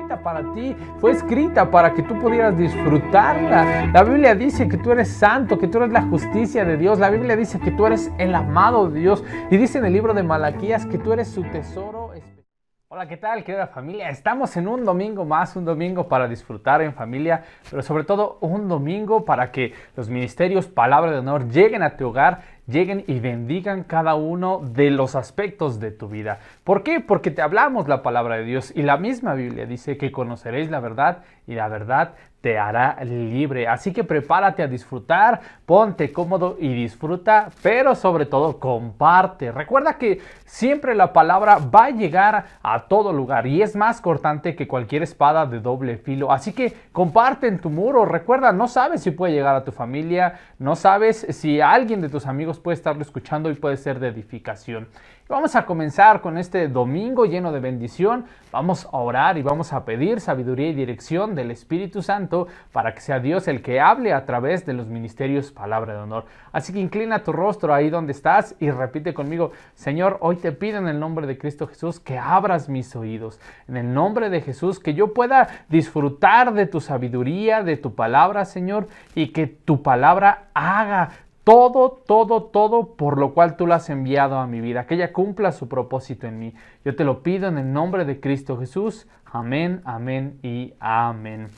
escrita para ti, fue escrita para que tú pudieras disfrutarla. La Biblia dice que tú eres santo, que tú eres la justicia de Dios. La Biblia dice que tú eres el amado de Dios. Y dice en el libro de Malaquías que tú eres su tesoro especial. Hola, ¿qué tal, querida familia? Estamos en un domingo más, un domingo para disfrutar en familia, pero sobre todo un domingo para que los ministerios Palabra de Honor lleguen a tu hogar, lleguen y bendigan cada uno de los aspectos de tu vida. ¿Por qué? Porque te hablamos la palabra de Dios y la misma Biblia dice que conoceréis la verdad y la verdad te hará libre. Así que prepárate a disfrutar, ponte cómodo y disfruta, pero sobre todo comparte. Recuerda que siempre la palabra va a llegar a todo lugar y es más cortante que cualquier espada de doble filo. Así que comparte en tu muro. Recuerda, no sabes si puede llegar a tu familia, no sabes si alguien de tus amigos puede estarlo escuchando y puede ser de edificación. Vamos a comenzar con este domingo lleno de bendición. Vamos a orar y vamos a pedir sabiduría y dirección del Espíritu Santo para que sea Dios el que hable a través de los ministerios Palabra de Honor. Así que inclina tu rostro ahí donde estás y repite conmigo: Señor, hoy te pido en el nombre de Cristo Jesús que abras mis oídos. En el nombre de Jesús, que yo pueda disfrutar de tu sabiduría, de tu palabra, Señor, y que tu palabra haga todo por lo cual tú lo has enviado a mi vida, que ella cumpla su propósito en mí. Yo te lo pido en el nombre de Cristo Jesús. Amén, amén y amén.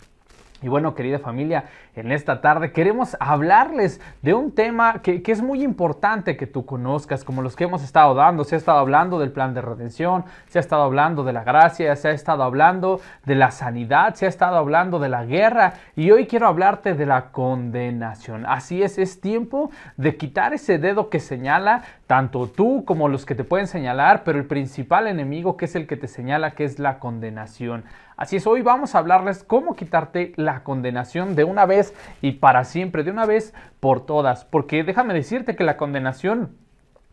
Y bueno, querida familia, en esta tarde queremos hablarles de un tema que es muy importante que tú conozcas, como los que hemos estado dando. Se ha estado hablando del plan de redención, se ha estado hablando de la gracia, se ha estado hablando de la sanidad, se ha estado hablando de la guerra, y hoy quiero hablarte de la condenación. Así es tiempo de quitar ese dedo que señala, tanto tú como los que te pueden señalar, pero el principal enemigo, que es el que te señala, que es la condenación. Así es, hoy vamos a hablarles cómo quitarte la condenación de una vez y para siempre, de una vez por todas. Porque déjame decirte que la condenación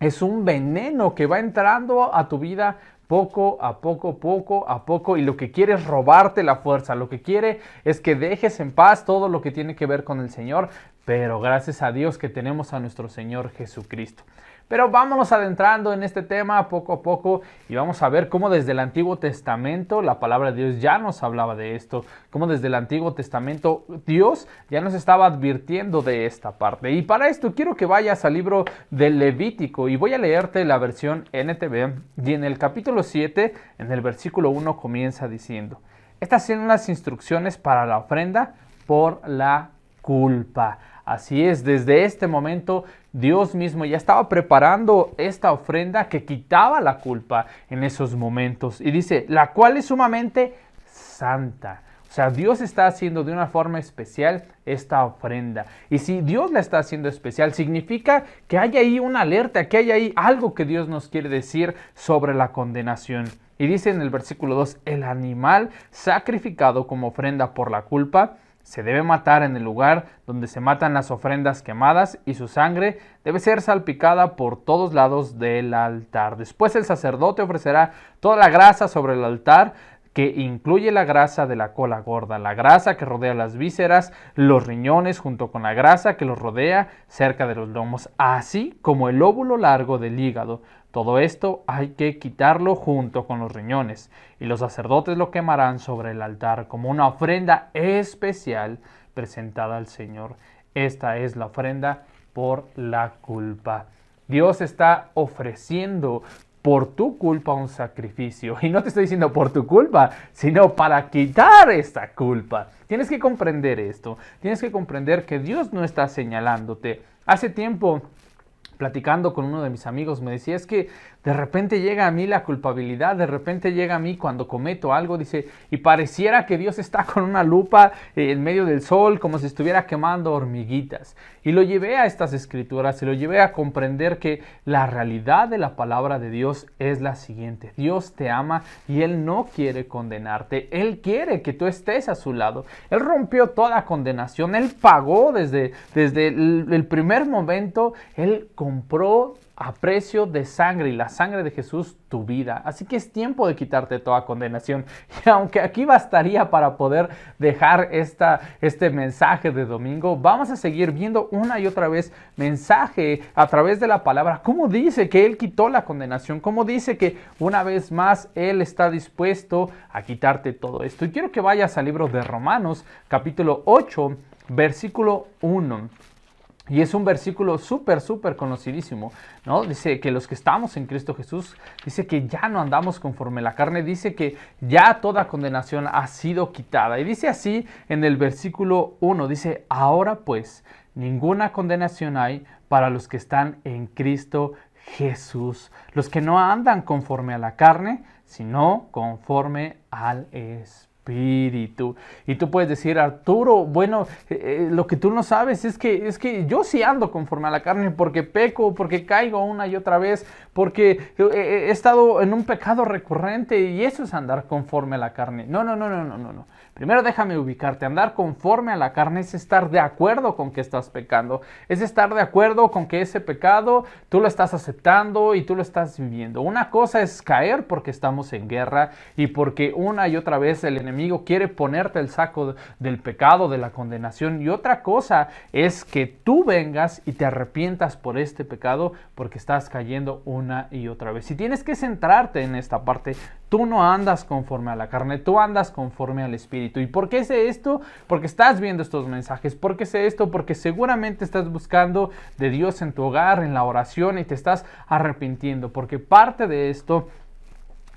es un veneno que va entrando a tu vida poco a poco, y lo que quiere es robarte la fuerza. Lo que quiere es que dejes en paz todo lo que tiene que ver con el Señor. Pero gracias a Dios que tenemos a nuestro Señor Jesucristo. Pero vámonos adentrando en este tema poco a poco y vamos a ver cómo desde el Antiguo Testamento la palabra de Dios ya nos hablaba de esto, cómo desde el Antiguo Testamento Dios ya nos estaba advirtiendo de esta parte. Y para esto quiero que vayas al libro del Levítico y voy a leerte la versión NTV, y en el capítulo 7, en el versículo 1 comienza diciendo: estas son las instrucciones para la ofrenda por la culpa. Así es, desde este momento Dios mismo ya estaba preparando esta ofrenda que quitaba la culpa en esos momentos. Y dice, la cual es sumamente santa. O sea, Dios está haciendo de una forma especial esta ofrenda. Y si Dios la está haciendo especial, significa que hay ahí una alerta, que hay ahí algo que Dios nos quiere decir sobre la condenación. Y dice en el versículo 2, el animal sacrificado como ofrenda por la culpa se debe matar en el lugar donde se matan las ofrendas quemadas, y su sangre debe ser salpicada por todos lados del altar. Después el sacerdote ofrecerá toda la grasa sobre el altar, que incluye la grasa de la cola gorda, la grasa que rodea las vísceras, los riñones junto con la grasa que los rodea cerca de los lomos, así como el lóbulo largo del hígado. Todo esto hay que quitarlo junto con los riñones, y los sacerdotes lo quemarán sobre el altar como una ofrenda especial presentada al Señor. Esta es la ofrenda por la culpa. Dios está ofreciendo por tu culpa un sacrificio. Y no te estoy diciendo por tu culpa, sino para quitar esta culpa. Tienes que comprender esto. Tienes que comprender que Dios no está señalándote. Hace tiempo, platicando con uno de mis amigos, me decía, es que de repente llega a mí la culpabilidad, de repente llega a mí cuando cometo algo, dice, y pareciera que Dios está con una lupa en medio del sol, como si estuviera quemando hormiguitas. Y lo llevé a estas escrituras, y lo llevé a comprender que la realidad de la palabra de Dios es la siguiente: Dios te ama y Él no quiere condenarte, Él quiere que tú estés a su lado. Él rompió toda condenación, Él pagó desde el primer momento, Él compró a precio de sangre, y la sangre de Jesús, tu vida. Así que es tiempo de quitarte toda condenación. Y aunque aquí bastaría para poder dejar este mensaje de domingo, vamos a seguir viendo una y otra vez mensaje a través de la palabra, cómo dice que Él quitó la condenación, cómo dice que una vez más Él está dispuesto a quitarte todo esto. Y quiero que vayas al libro de Romanos, capítulo 8, versículo 1. Y es un versículo súper conocidísimo, ¿no? Dice que los que estamos en Cristo Jesús, dice que ya no andamos conforme a la carne, dice que ya toda condenación ha sido quitada. Y dice así en el versículo 1, dice, ahora pues, ninguna condenación hay para los que están en Cristo Jesús, los que no andan conforme a la carne, sino conforme al Espíritu. Y tú puedes decir, Arturo, bueno, lo que tú no sabes es que yo sí ando conforme a la carne porque peco, porque caigo una y otra vez, porque he estado en un pecado recurrente, y eso es andar conforme a la carne. No. Primero déjame ubicarte. Andar conforme a la carne es estar de acuerdo con que estás pecando. Es estar de acuerdo con que ese pecado tú lo estás aceptando y tú lo estás viviendo. Una cosa es caer porque estamos en guerra y porque una y otra vez el enemigo quiere ponerte el saco del pecado, de la condenación. Y otra cosa es que tú vengas y te arrepientas por este pecado porque estás cayendo una y otra vez. Y tienes que centrarte en esta parte. Tú no andas conforme a la carne, tú andas conforme al Espíritu. ¿Y por qué sé esto? Porque estás viendo estos mensajes. ¿Por qué sé esto? Porque seguramente estás buscando de Dios en tu hogar, en la oración, y te estás arrepintiendo. Porque parte de esto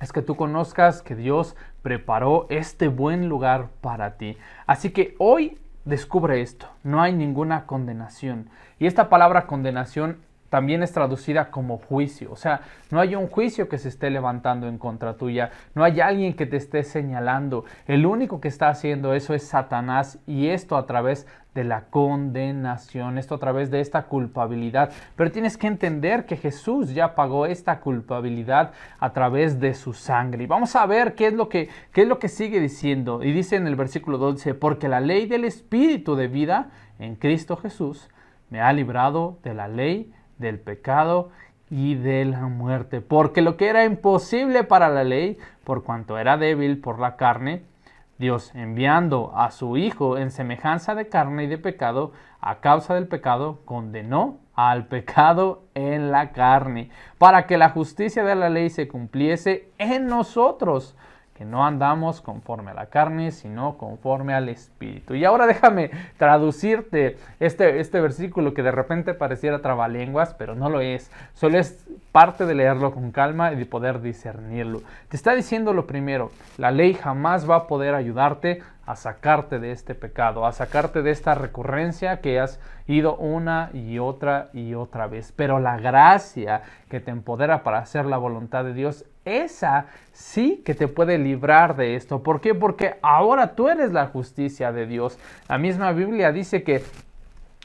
es que tú conozcas que Dios preparó este buen lugar para ti. Así que hoy descubre esto. No hay ninguna condenación. Y esta palabra condenación también es traducida como juicio. O sea, no hay un juicio que se esté levantando en contra tuya. No hay alguien que te esté señalando. El único que está haciendo eso es Satanás, y esto a través de la condenación, esto a través de esta culpabilidad. Pero tienes que entender que Jesús ya pagó esta culpabilidad a través de su sangre. Y vamos a ver qué es lo que sigue diciendo. Y dice en el versículo 12, porque la ley del Espíritu de vida en Cristo Jesús me ha librado de la ley del pecado y de la muerte, porque lo que era imposible para la ley, por cuanto era débil por la carne, Dios, enviando a su Hijo en semejanza de carne y de pecado, a causa del pecado, condenó al pecado en la carne, para que la justicia de la ley se cumpliese en nosotros, que no andamos conforme a la carne, sino conforme al Espíritu. Y ahora déjame traducirte este versículo que de repente pareciera trabalenguas, pero no lo es. Solo es parte de leerlo con calma y de poder discernirlo. Te está diciendo lo primero: la ley jamás va a poder ayudarte a sacarte de este pecado, a sacarte de esta recurrencia que has ido una y otra vez. Pero la gracia que te empodera para hacer la voluntad de Dios, esa sí que te puede librar de esto. ¿Por qué? Porque ahora tú eres la justicia de Dios. La misma Biblia dice que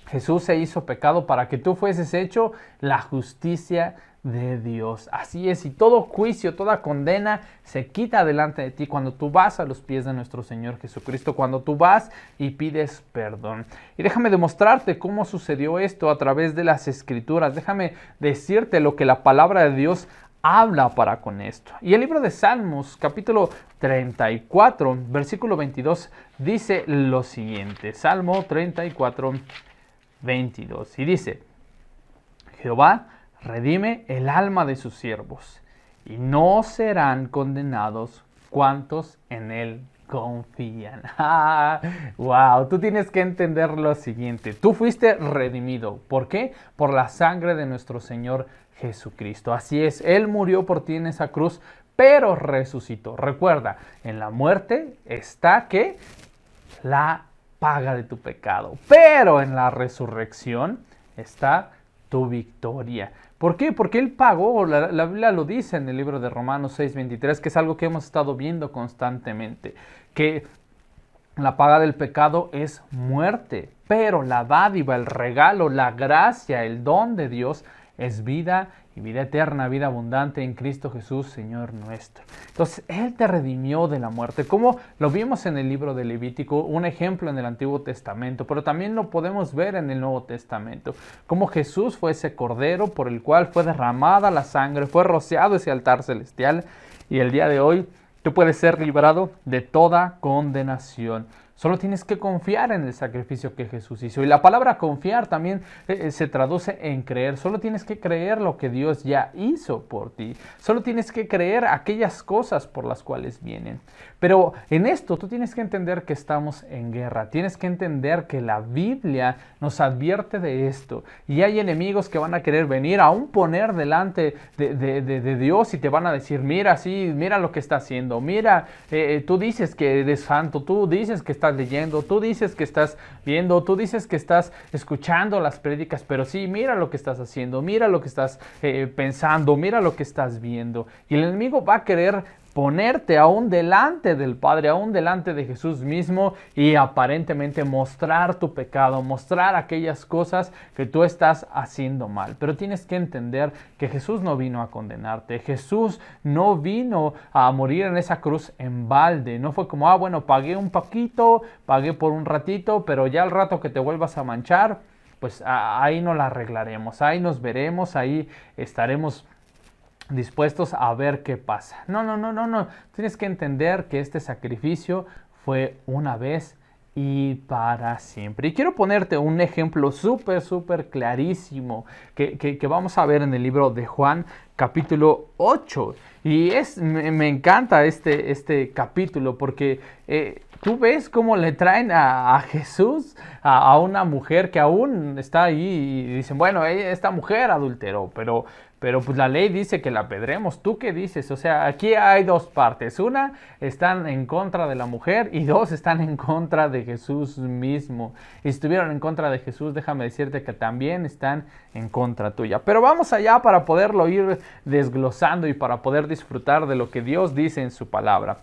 Jesús se hizo pecado para que tú fueses hecho la justicia de Dios. Así es, y todo juicio, toda condena se quita delante de ti cuando tú vas a los pies de nuestro Señor Jesucristo, cuando tú vas y pides perdón. Y déjame demostrarte cómo sucedió esto a través de las Escrituras. Déjame decirte lo que la palabra de Dios habla para con esto. Y el libro de Salmos, capítulo 34, versículo 22, dice lo siguiente. Salmo 34, 22. Y dice: Jehová redime el alma de sus siervos, y no serán condenados cuantos en él confían. Wow, tú tienes que entender lo siguiente: tú fuiste redimido. ¿Por qué? Por la sangre de nuestro Señor Jesucristo. Así es, Él murió por ti en esa cruz, pero resucitó. Recuerda, en la muerte está ¿qué? La paga de tu pecado, pero en la resurrección está tu victoria. ¿Por qué? Porque Él pagó, la Biblia lo dice en el libro de Romanos 6:23, que es algo que hemos estado viendo constantemente, que la paga del pecado es muerte, pero la dádiva, el regalo, la gracia, el don de Dios es vida y vida eterna, vida abundante en Cristo Jesús, Señor nuestro. Entonces, Él te redimió de la muerte, como lo vimos en el libro de Levítico, un ejemplo en el Antiguo Testamento, pero también lo podemos ver en el Nuevo Testamento, como Jesús fue ese cordero por el cual fue derramada la sangre, fue rociado ese altar celestial, y el día de hoy tú puedes ser librado de toda condenación. Solo tienes que confiar en el sacrificio que Jesús hizo. Y la palabra confiar también se traduce en creer. Solo tienes que creer lo que Dios ya hizo por ti. Solo tienes que creer aquellas cosas por las cuales vienen. Pero en esto tú tienes que entender que estamos en guerra. Tienes que entender que la Biblia nos advierte de esto. Y hay enemigos que van a querer venir, aún poner delante de Dios y te van a decir, mira, sí, mira lo que está haciendo. Mira, tú dices que eres santo, tú dices que estás leyendo, tú dices que estás viendo, tú dices que estás escuchando las prédicas, pero sí, mira lo que estás haciendo, mira lo que estás pensando, mira lo que estás viendo. Y el enemigo va a querer ponerte aún delante del Padre, aún delante de Jesús mismo y aparentemente mostrar tu pecado, mostrar aquellas cosas que tú estás haciendo mal. Pero tienes que entender que Jesús no vino a condenarte, Jesús no vino a morir en esa cruz en balde, no fue como, bueno, pagué un poquito, pagué por un ratito, pero ya al rato que te vuelvas a manchar, pues ahí no la arreglaremos, ahí nos veremos, ahí estaremos dispuestos a ver qué pasa. No. Tienes que entender que este sacrificio fue una vez y para siempre. Y quiero ponerte un ejemplo súper clarísimo que vamos a ver en el libro de Juan, capítulo 8. Y me encanta este capítulo porque tú ves cómo le traen a Jesús a una mujer que aún está ahí y dicen, bueno, esta mujer adulteró, pero pues la ley dice que la apedremos. ¿Tú qué dices? O sea, aquí hay dos partes. Una, están en contra de la mujer y dos, están en contra de Jesús mismo. Y si estuvieron en contra de Jesús, déjame decirte que también están en contra tuya. Pero vamos allá para poderlo ir desglosando y para poder disfrutar de lo que Dios dice en su palabra.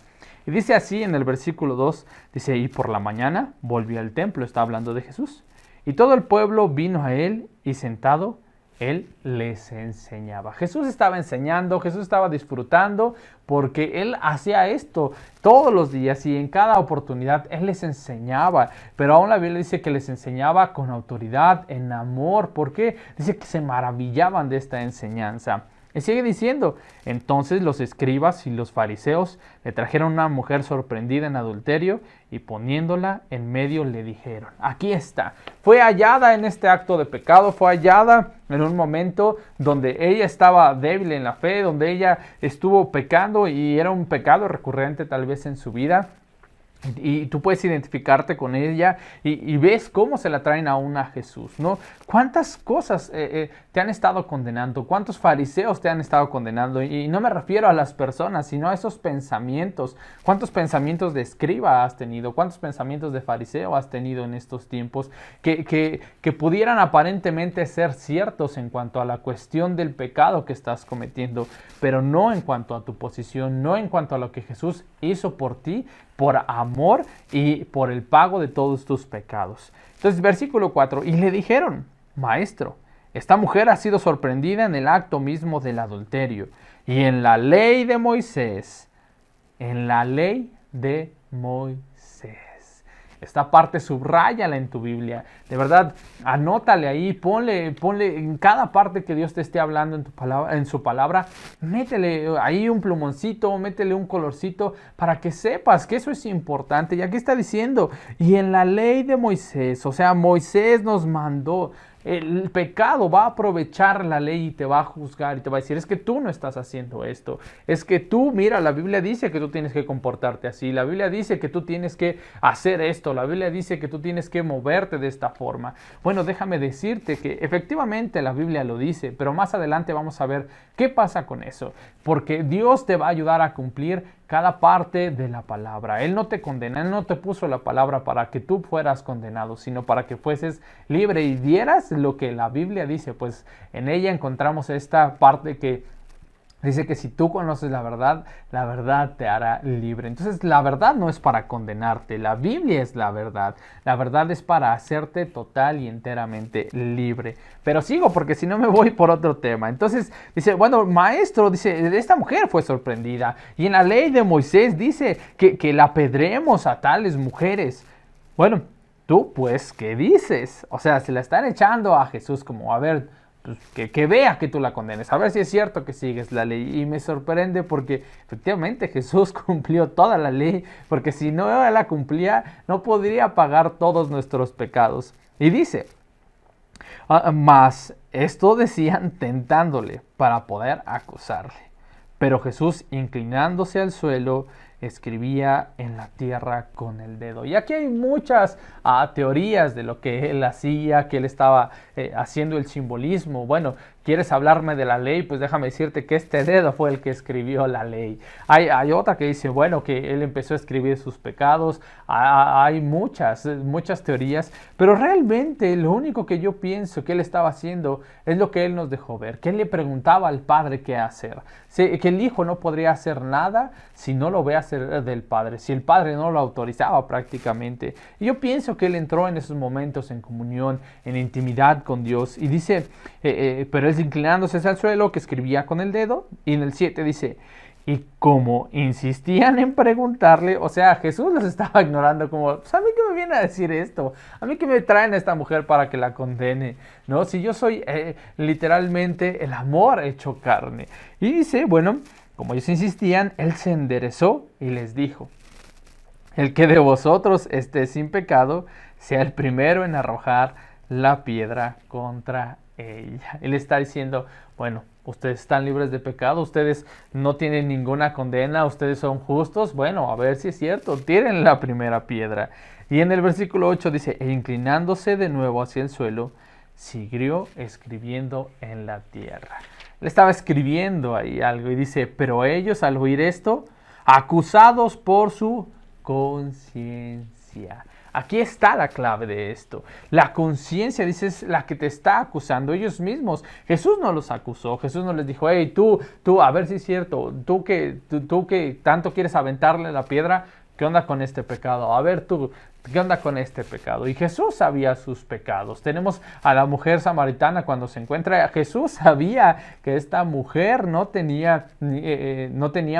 Y dice así en el versículo 2, dice, y por la mañana volvió al templo, está hablando de Jesús. Y todo el pueblo vino a él y sentado, él les enseñaba. Jesús estaba enseñando, Jesús estaba disfrutando porque Él hacía esto todos los días y en cada oportunidad Él les enseñaba. Pero aún la Biblia dice que les enseñaba con autoridad, en amor. ¿Por qué? Dice que se maravillaban de esta enseñanza. Y sigue diciendo, entonces los escribas y los fariseos le trajeron una mujer sorprendida en adulterio y poniéndola en medio le dijeron, aquí está, fue hallada en este acto de pecado, fue hallada en un momento donde ella estaba débil en la fe, donde ella estuvo pecando y era un pecado recurrente tal vez en su vida. Y tú puedes identificarte con ella y ves cómo se la traen aún a Jesús, ¿no? ¿Cuántas cosas te han estado condenando? ¿Cuántos fariseos te han estado condenando? Y no me refiero a las personas, sino a esos pensamientos. ¿Cuántos pensamientos de escriba has tenido? ¿Cuántos pensamientos de fariseo has tenido en estos tiempos que pudieran aparentemente ser ciertos en cuanto a la cuestión del pecado que estás cometiendo, pero no en cuanto a tu posición, no en cuanto a lo que Jesús hizo por ti, por amor y por el pago de todos tus pecados? Entonces, versículo 4, y le dijeron, maestro, esta mujer ha sido sorprendida en el acto mismo del adulterio. Y en la ley de Moisés, esta parte subráyala en tu Biblia. De verdad, anótale ahí, ponle en cada parte que Dios te esté hablando en su palabra, métele ahí un plumoncito, métele un colorcito para que sepas que eso es importante. Y aquí está diciendo, y en la ley de Moisés, o sea, Moisés nos mandó. El pecado va a aprovechar la ley y te va a juzgar y te va a decir, es que tú no estás haciendo esto, es que tú, mira, la Biblia dice que tú tienes que comportarte así, la Biblia dice que tú tienes que hacer esto, la Biblia dice que tú tienes que moverte de esta forma. Bueno, déjame decirte que efectivamente la Biblia lo dice, pero más adelante vamos a ver qué pasa con eso, porque Dios te va a ayudar a cumplir cada parte de la palabra. Él no te condena, Él no te puso la palabra para que tú fueras condenado, sino para que fueses libre y dieras lo que la Biblia dice. Pues en ella encontramos esta parte que Dice que si tú conoces la verdad te hará libre. Entonces la verdad no es para condenarte, la Biblia es la verdad. La verdad es para hacerte total y enteramente libre. Pero sigo porque si no me voy por otro tema. Entonces dice, bueno, maestro, dice, esta mujer fue sorprendida. Y en la ley de Moisés dice que la apedremos a tales mujeres. Bueno, tú pues, ¿qué dices? O sea, se la están echando a Jesús como, a ver, pues, que vea que tú la condenes, a ver si es cierto que sigues la ley. Y me sorprende porque efectivamente Jesús cumplió toda la ley, porque si no la cumplía, no podría pagar todos nuestros pecados. Y dice, mas esto decían tentándole para poder acusarle. Pero Jesús, inclinándose al suelo, escribía en la tierra con el dedo. Y aquí hay muchas teorías de lo que él hacía, que él estaba haciendo el simbolismo. Bueno, ¿quieres hablarme de la ley? Pues déjame decirte que este dedo fue el que escribió la ley. Hay otra que dice, bueno, que él empezó a escribir sus pecados. Hay muchas teorías, pero realmente lo único que yo pienso que él estaba haciendo es lo que él nos dejó ver, que él le preguntaba al Padre qué hacer. Que el Hijo no podría hacer nada si no lo ve hacer del Padre, si el Padre no lo autorizaba prácticamente. Y yo pienso que él entró en esos momentos en comunión, en intimidad con Dios. Y dice, pero él inclinándose hacia el suelo, que escribía con el dedo. Y en el 7 dice, y como insistían en preguntarle, o sea, Jesús los estaba ignorando como, pues a mí que me viene a decir esto, a mí que me traen a esta mujer para que la condene, ¿no? Si yo soy literalmente el amor hecho carne. Y dice, bueno, como ellos insistían, él se enderezó y les dijo, el que de vosotros esté sin pecado, sea el primero en arrojar la piedra contra ella. Él está diciendo, bueno, ustedes están libres de pecado, ustedes no tienen ninguna condena, ustedes son justos. Bueno, a ver si es cierto, tiren la primera piedra. Y en el versículo 8 dice, e inclinándose de nuevo hacia el suelo, siguió escribiendo en la tierra. Él estaba escribiendo ahí algo y dice, pero ellos al oír esto, acusados por su conciencia. Aquí está la clave de esto. La conciencia, dice, es la que te está acusando ellos mismos. Jesús no los acusó. Jesús no les dijo, hey, tú, a ver si es cierto, tú que tanto quieres aventarle la piedra, ¿qué onda con este pecado? A ver tú, ¿qué onda con este pecado? Y Jesús sabía sus pecados. Tenemos a la mujer samaritana cuando se encuentra. Jesús sabía que esta mujer no tenía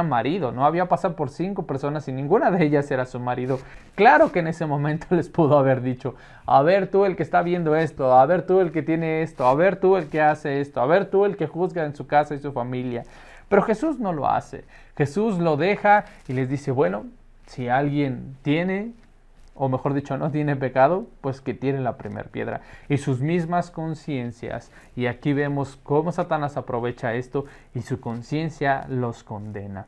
marido. No había pasado por 5 personas y ninguna de ellas era su marido. Claro que en ese momento les pudo haber dicho, a ver tú el que está viendo esto, a ver tú el que tiene esto, a ver tú el que hace esto, a ver tú el que juzga en su casa y su familia. Pero Jesús no lo hace. Jesús lo deja y les dice, bueno, si alguien tiene, o mejor dicho, no tiene pecado, pues que tire la primera piedra. Y sus mismas conciencias, y aquí vemos cómo Satanás aprovecha esto, y su conciencia los condena.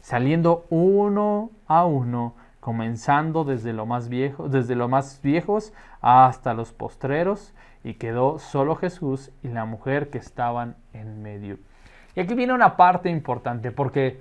Saliendo uno a uno, comenzando desde los más viejos hasta los postreros, y quedó solo Jesús y la mujer que estaban en medio. Y aquí viene una parte importante, porque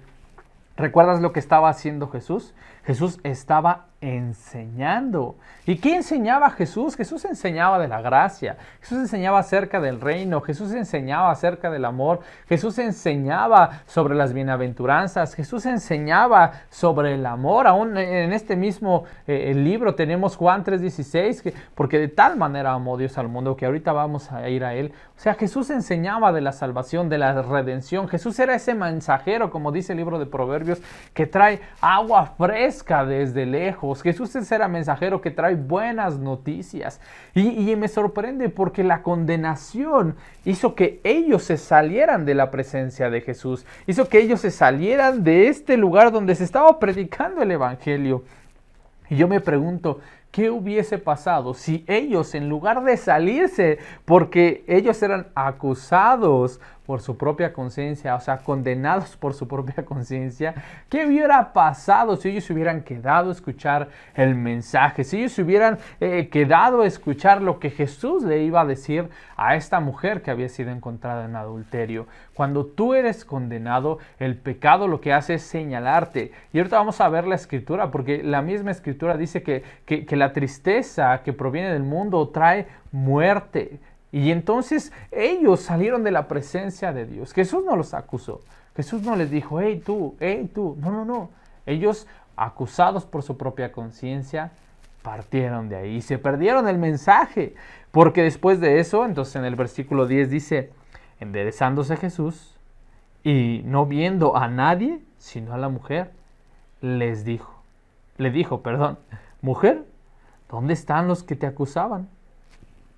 ¿recuerdas lo que estaba haciendo Jesús? Jesús estaba enseñando. ¿Y qué enseñaba Jesús? Jesús enseñaba de la gracia. Jesús enseñaba acerca del reino. Jesús enseñaba acerca del amor. Jesús enseñaba sobre las bienaventuranzas. Jesús enseñaba sobre el amor. Aún en este mismo libro tenemos Juan 3:16, porque de tal manera amó Dios al mundo, que ahorita vamos a ir a él. O sea, Jesús enseñaba de la salvación, de la redención. Jesús era ese mensajero, como dice el libro de Proverbios, que trae agua fresca desde lejos. Jesús es ese mensajero que trae buenas noticias. Y me sorprende porque la condenación hizo que ellos se salieran de la presencia de Jesús. Hizo que ellos se salieran de este lugar donde se estaba predicando el evangelio. Y yo me pregunto, ¿qué hubiese pasado si ellos, en lugar de salirse, porque ellos eran acusados por su propia conciencia, o sea, condenados por su propia conciencia, qué hubiera pasado si ellos hubieran quedado a escuchar el mensaje, si ellos hubieran quedado a escuchar lo que Jesús le iba a decir a esta mujer que había sido encontrada en adulterio? Cuando tú eres condenado, el pecado lo que hace es señalarte. Y ahorita vamos a ver la escritura, porque la misma escritura dice que la tristeza que proviene del mundo trae muerte. Y entonces ellos salieron de la presencia de Dios. Jesús no los acusó. Jesús no les dijo, hey tú. No, no, no. Ellos, acusados por su propia conciencia, partieron de ahí y se perdieron el mensaje. Porque después de eso, entonces en el versículo 10 dice, enderezándose Jesús y no viendo a nadie, sino a la mujer, le dijo, mujer, ¿dónde están los que te acusaban?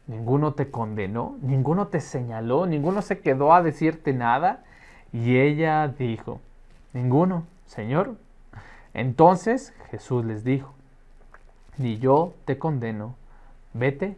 Ninguno te condenó, ninguno te señaló, ninguno se quedó a decirte nada. Y ella dijo, ninguno, Señor. Entonces Jesús les dijo, ni yo te condeno, vete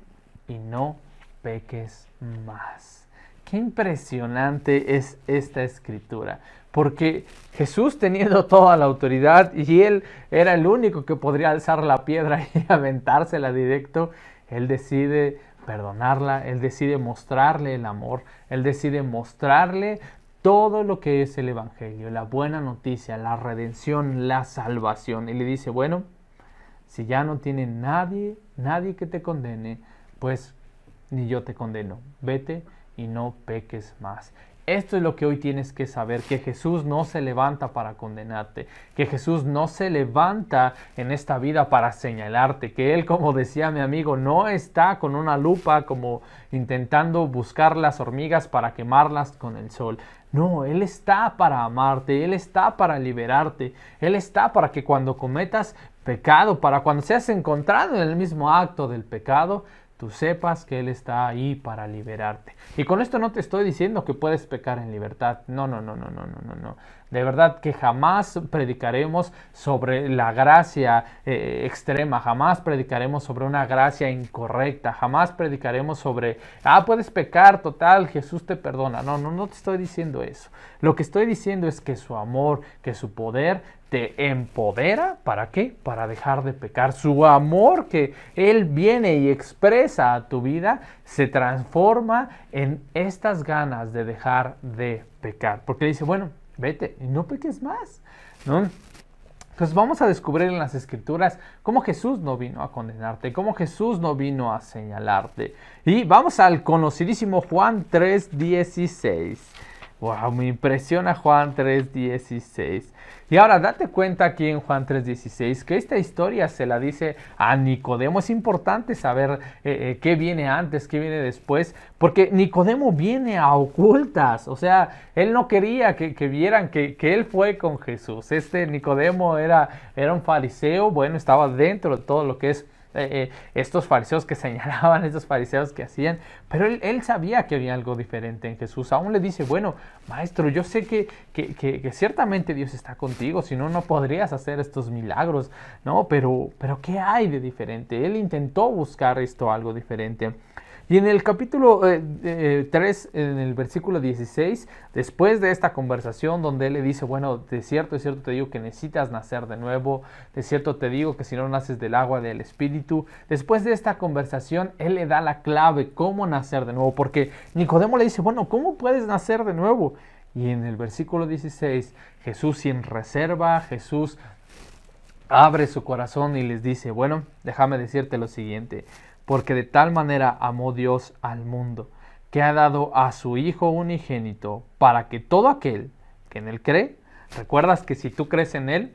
y no peques más. Qué impresionante es esta escritura, porque Jesús, teniendo toda la autoridad y él era el único que podría alzar la piedra y aventársela directo, él decide perdonarla, él decide mostrarle el amor, él decide mostrarle todo lo que es el evangelio, la buena noticia, la redención, la salvación. Y le dice, bueno, si ya no tiene nadie que te condene, pues ni yo te condeno. Vete y no peques más. Esto es lo que hoy tienes que saber, que Jesús no se levanta para condenarte, que Jesús no se levanta en esta vida para señalarte, que Él, como decía mi amigo, no está con una lupa como intentando buscar las hormigas para quemarlas con el sol. No, Él está para amarte, Él está para liberarte, Él está para que cuando cometas pecado, para cuando seas encontrado en el mismo acto del pecado, tú sepas que Él está ahí para liberarte. Y con esto no te estoy diciendo que puedes pecar en libertad. No. De verdad que jamás predicaremos sobre la gracia extrema, jamás predicaremos sobre una gracia incorrecta, jamás predicaremos sobre, puedes pecar, total, Jesús te perdona. No te estoy diciendo eso. Lo que estoy diciendo es que su amor, que su poder te empodera. ¿Para qué? Para dejar de pecar. Su amor que Él viene y expresa a tu vida se transforma en estas ganas de dejar de pecar. Porque dice, bueno, vete y no peques más, ¿no? Pues vamos a descubrir en las Escrituras cómo Jesús no vino a condenarte, cómo Jesús no vino a señalarte. Y vamos al conocidísimo Juan 3:16. Wow, me impresiona Juan 3:16. Y ahora date cuenta aquí en Juan 3:16 que esta historia se la dice a Nicodemo. Es importante saber qué viene antes, qué viene después, porque Nicodemo viene a ocultas. O sea, él no quería que vieran que él fue con Jesús. Este Nicodemo era un fariseo, bueno, estaba dentro de todo lo que es estos fariseos que señalaban, estos fariseos que hacían, pero él sabía que había algo diferente en Jesús. Aún le dice, bueno, maestro, yo sé que ciertamente Dios está contigo, si no, no podrías hacer estos milagros, ¿no? Pero ¿qué hay de diferente? Él intentó buscar algo diferente. Y en el capítulo 3, en el versículo 16, después de esta conversación donde él le dice, bueno, de cierto te digo que necesitas nacer de nuevo, de cierto te digo que si no naces del agua del Espíritu, después de esta conversación, él le da la clave, cómo nacer de nuevo, porque Nicodemo le dice, bueno, ¿cómo puedes nacer de nuevo? Y en el versículo 16, Jesús sin reserva, Jesús abre su corazón y les dice, bueno, déjame decirte lo siguiente, porque de tal manera amó Dios al mundo, que ha dado a su Hijo unigénito, para que todo aquel que en Él cree, recuerdas que si tú crees en Él,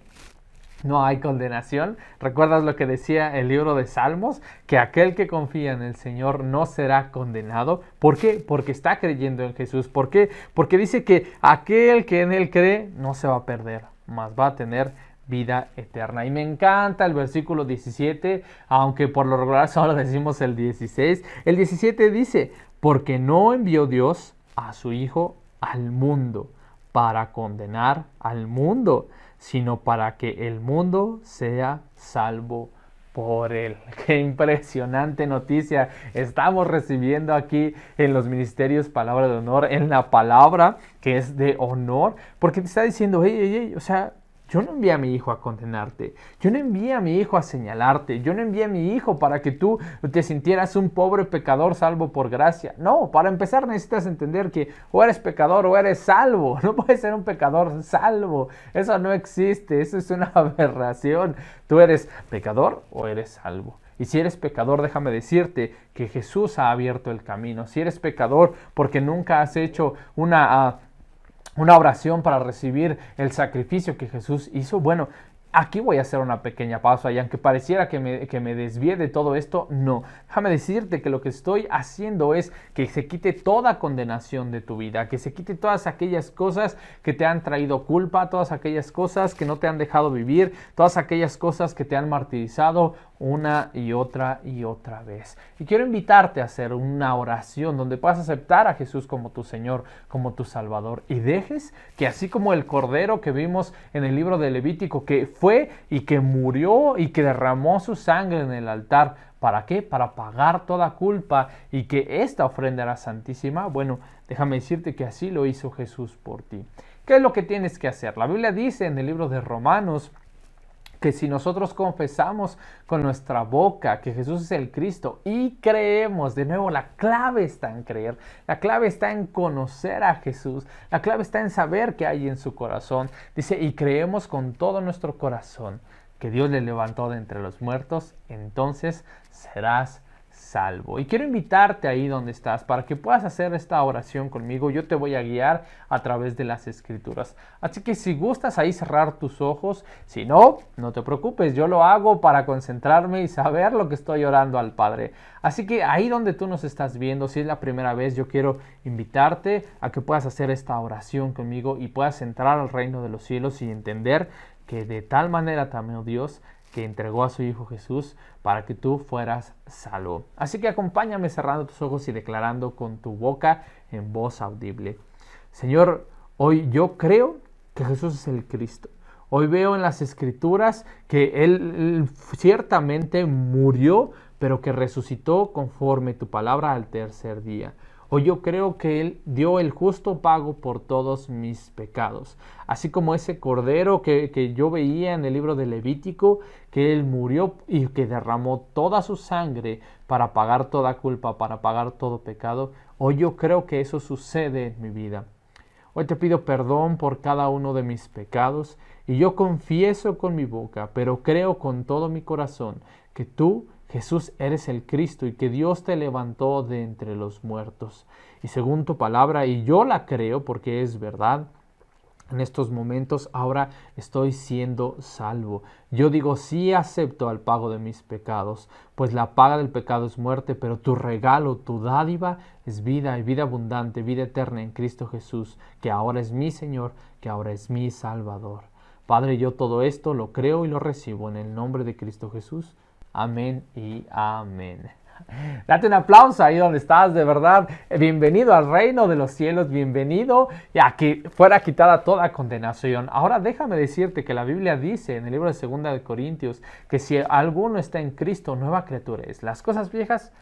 no hay condenación. ¿Recuerdas lo que decía el libro de Salmos? Que aquel que confía en el Señor no será condenado. ¿Por qué? Porque está creyendo en Jesús. ¿Por qué? Porque dice que aquel que en Él cree no se va a perder, mas va a tener vida eterna. Y me encanta el versículo 17, aunque por lo regular solo decimos el 16. El 17 dice, porque no envió Dios a su Hijo al mundo para condenar al mundo, sino para que el mundo sea salvo por Él. ¡Qué impresionante noticia estamos recibiendo aquí en los ministerios Palabra de Honor, en la palabra que es de honor, porque te está diciendo, hey, o sea, yo no envié a mi Hijo a condenarte, yo no envié a mi Hijo a señalarte, yo no envié a mi Hijo para que tú te sintieras un pobre pecador salvo por gracia. No, para empezar necesitas entender que o eres pecador o eres salvo. No puedes ser un pecador salvo, eso no existe, eso es una aberración. Tú eres pecador o eres salvo. Y si eres pecador, déjame decirte que Jesús ha abierto el camino. Si eres pecador porque nunca has hecho una oración para recibir el sacrificio que Jesús hizo, bueno, aquí voy a hacer una pequeña pausa y aunque pareciera que me desvíe de todo esto, no. Déjame decirte que lo que estoy haciendo es que se quite toda condenación de tu vida, que se quite todas aquellas cosas que te han traído culpa, todas aquellas cosas que no te han dejado vivir, todas aquellas cosas que te han martirizado una y otra vez. Y quiero invitarte a hacer una oración donde puedas aceptar a Jesús como tu Señor, como tu Salvador, y dejes que así como el Cordero que vimos en el libro de Levítico, que fue y que murió y que derramó su sangre en el altar, ¿para qué? Para pagar toda culpa y que esta ofrenda era santísima. Bueno, déjame decirte que así lo hizo Jesús por ti. ¿Qué es lo que tienes que hacer? La Biblia dice en el libro de Romanos que si nosotros confesamos con nuestra boca que Jesús es el Cristo y creemos, de nuevo, la clave está en creer, la clave está en conocer a Jesús, la clave está en saber qué hay en su corazón. Dice, y creemos con todo nuestro corazón que Dios le levantó de entre los muertos, entonces serás salvo. Y quiero invitarte ahí donde estás para que puedas hacer esta oración conmigo. Yo te voy a guiar a través de las Escrituras. Así que si gustas ahí cerrar tus ojos, si no, no te preocupes, yo lo hago para concentrarme y saber lo que estoy orando al Padre. Así que ahí donde tú nos estás viendo, si es la primera vez, yo quiero invitarte a que puedas hacer esta oración conmigo y puedas entrar al reino de los cielos y entender que de tal manera amó Dios que entregó a su Hijo Jesús para que tú fueras salvo. Así que acompáñame cerrando tus ojos y declarando con tu boca en voz audible. Señor, hoy yo creo que Jesús es el Cristo. Hoy veo en las Escrituras que Él ciertamente murió, pero que resucitó conforme tu palabra al tercer día. Hoy yo creo que Él dio el justo pago por todos mis pecados. Así como ese cordero que yo veía en el libro de Levítico, que Él murió y que derramó toda su sangre para pagar toda culpa, para pagar todo pecado. Hoy yo creo que eso sucede en mi vida. Hoy te pido perdón por cada uno de mis pecados y yo confieso con mi boca, pero creo con todo mi corazón que tú, Jesús, eres el Cristo y que Dios te levantó de entre los muertos. Y según tu palabra, y yo la creo porque es verdad, en estos momentos ahora estoy siendo salvo. Yo digo, sí acepto al pago de mis pecados, pues la paga del pecado es muerte, pero tu regalo, tu dádiva es vida y vida abundante, vida eterna en Cristo Jesús, que ahora es mi Señor, que ahora es mi Salvador. Padre, yo todo esto lo creo y lo recibo en el nombre de Cristo Jesús. Amén y amén. Date un aplauso ahí donde estás, de verdad. Bienvenido al reino de los cielos, bienvenido a que fuera quitada toda condenación. Ahora déjame decirte que la Biblia dice en el libro de 2 de Corintios que si alguno está en Cristo, nueva criatura es. Las cosas viejas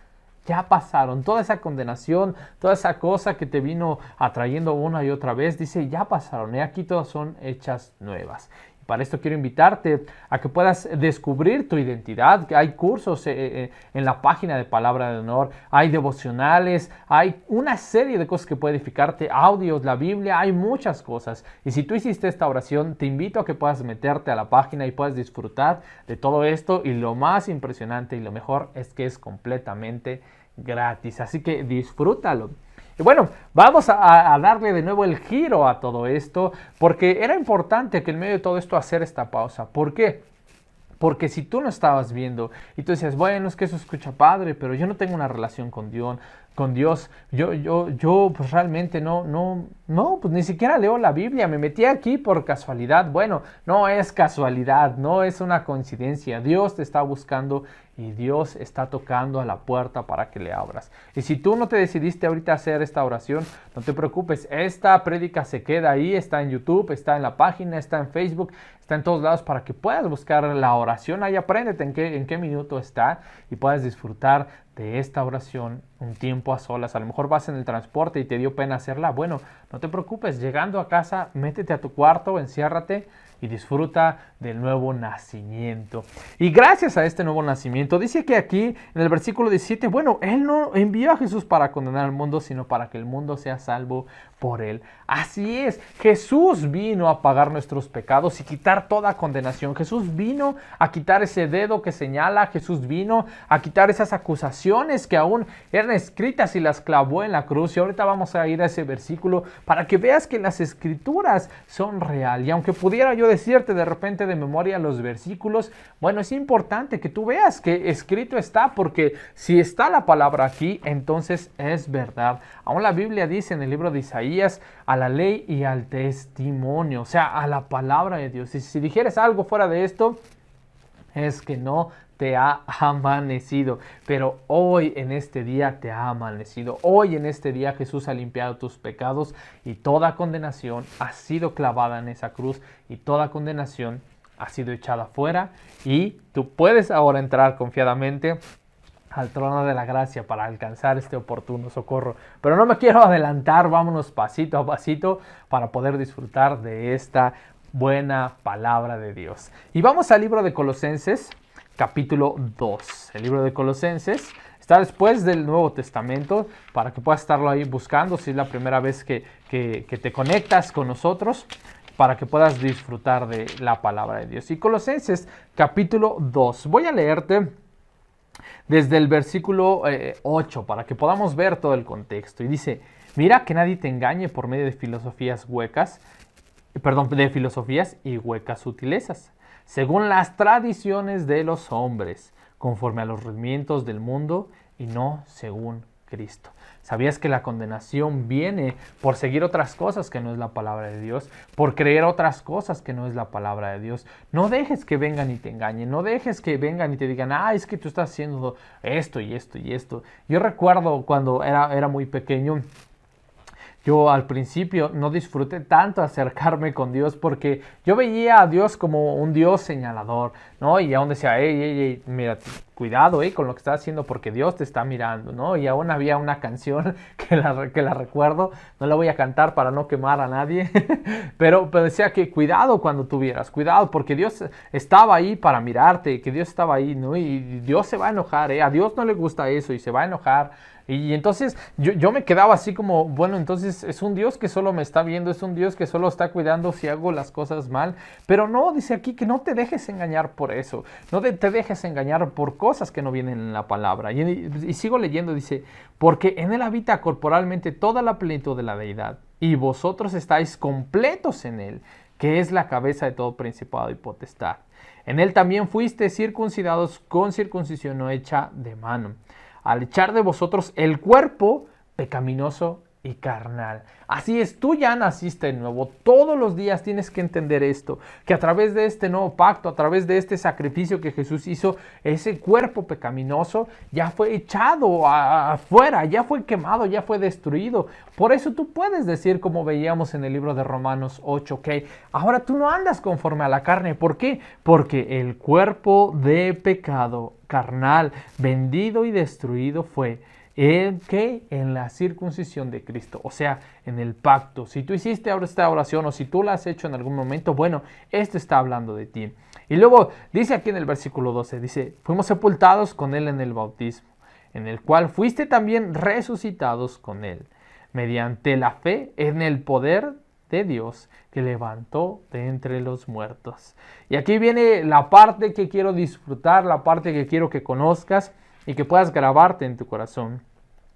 ya pasaron, toda esa condenación, toda esa cosa que te vino atrayendo una y otra vez, dice ya pasaron y aquí todas son hechas nuevas. Para esto quiero invitarte a que puedas descubrir tu identidad. Hay cursos en la página de Palabra de Honor, hay devocionales, hay una serie de cosas que puede edificarte, audios, la Biblia, hay muchas cosas. Y si tú hiciste esta oración, te invito a que puedas meterte a la página y puedas disfrutar de todo esto. Y lo más impresionante y lo mejor es que es completamente gratis. Así que disfrútalo. Y bueno, vamos a darle de nuevo el giro a todo esto, porque era importante que en medio de todo esto hacer esta pausa. ¿Por qué? Porque si tú no estabas viendo y tú decías, bueno, es que eso escucha padre, pero yo no tengo una relación con Dios, yo pues realmente pues ni siquiera leo la Biblia, me metí aquí por casualidad. Bueno, no es casualidad, no es una coincidencia. Dios te está buscando y Dios está tocando a la puerta para que le abras. Y si tú no te decidiste ahorita a hacer esta oración, no te preocupes, esta prédica se queda ahí, está en YouTube, está en la página, está en Facebook, está en todos lados para que puedas buscar la oración. Ahí apréndete en qué minuto está y puedas disfrutar de esta oración un tiempo a solas. A lo mejor vas en el transporte y te dio pena hacerla. Bueno, no te preocupes, llegando a casa, métete a tu cuarto, enciérrate y disfruta del nuevo nacimiento. Y gracias a este nuevo nacimiento, dice que aquí en el versículo 17, bueno, Él no envió a Jesús para condenar al mundo, sino para que el mundo sea salvo por Él. Así es, Jesús vino a pagar nuestros pecados y quitar toda condenación. Jesús vino a quitar ese dedo que señala, Jesús vino a quitar esas acusaciones que aún eran escritas y las clavó en la cruz. Y ahorita vamos a ir a ese versículo para que veas que las escrituras son real. Y aunque pudiera yo decirte de repente de memoria los versículos, bueno, es importante que tú veas que escrito está, porque si está la palabra aquí, entonces es verdad. Aún la Biblia dice en el libro de Isaías, a la ley y al testimonio, o sea, a la palabra de Dios. Y si dijeres algo fuera de esto, es que no te ha amanecido, pero hoy en este día te ha amanecido. Hoy en este día Jesús ha limpiado tus pecados y toda condenación ha sido clavada en esa cruz y toda condenación ha sido echada fuera, y tú puedes ahora entrar confiadamente al trono de la gracia para alcanzar este oportuno socorro. Pero no me quiero adelantar, vámonos pasito a pasito para poder disfrutar de esta buena palabra de Dios. Y vamos al libro de Colosenses, capítulo 2. El libro de Colosenses está después del Nuevo Testamento, para que puedas estarlo ahí buscando si es la primera vez que te conectas con nosotros, para que puedas disfrutar de la palabra de Dios. Y Colosenses, capítulo 2. Voy a leerte desde el versículo 8 para que podamos ver todo el contexto. Y dice: mira que nadie te engañe por medio de filosofías y huecas sutilezas, según las tradiciones de los hombres, conforme a los rudimentos del mundo y no según Cristo. ¿Sabías que la condenación viene por seguir otras cosas que no es la palabra de Dios? Por creer otras cosas que no es la palabra de Dios. No dejes que vengan y te engañen. No dejes que vengan y te digan: es que tú estás haciendo esto y esto y esto. Yo recuerdo cuando era muy pequeño, yo al principio no disfruté tanto acercarme con Dios, porque yo veía a Dios como un Dios señalador, ¿no? Y aún decía: hey, mira, cuidado con lo que estás haciendo, porque Dios te está mirando, ¿no? Y aún había una canción que la recuerdo, no la voy a cantar para no quemar a nadie, pero decía que cuidado cuando tuvieras, cuidado, porque Dios estaba ahí para mirarte, que Dios estaba ahí, ¿no? Y Dios se va a enojar, a Dios no le gusta eso y se va a enojar. Y entonces yo me quedaba así como, bueno, entonces es un Dios que solo me está viendo, es un Dios que solo está cuidando si hago las cosas mal. Pero no, dice aquí que no te dejes engañar por eso, no te dejes engañar por cosas que no vienen en la palabra. Y sigo leyendo, dice: porque en Él habita corporalmente toda la plenitud de la deidad, y vosotros estáis completos en Él, que es la cabeza de todo principado y potestad. En Él también fuisteis circuncidados con circuncisión no hecha de mano, al echar de vosotros el cuerpo pecaminoso y carnal. Así es, tú ya naciste de nuevo. Todos los días tienes que entender esto, que a través de este nuevo pacto, a través de este sacrificio que Jesús hizo, ese cuerpo pecaminoso ya fue echado afuera, ya fue quemado, ya fue destruido. Por eso tú puedes decir, como veíamos en el libro de Romanos 8, que ahora tú no andas conforme a la carne. ¿Por qué? Porque el cuerpo de pecado carnal, vendido y destruido, fue en la circuncisión de Cristo, o sea, en el pacto. Si tú hiciste ahora esta oración, o si tú la has hecho en algún momento, bueno, esto está hablando de ti. Y luego dice aquí en el versículo 12, dice: fuimos sepultados con Él en el bautismo, en el cual fuiste también resucitados con Él, mediante la fe en el poder de Dios que levantó de entre los muertos. Y aquí viene la parte que quiero disfrutar, la parte que quiero que conozcas y que puedas grabarte en tu corazón.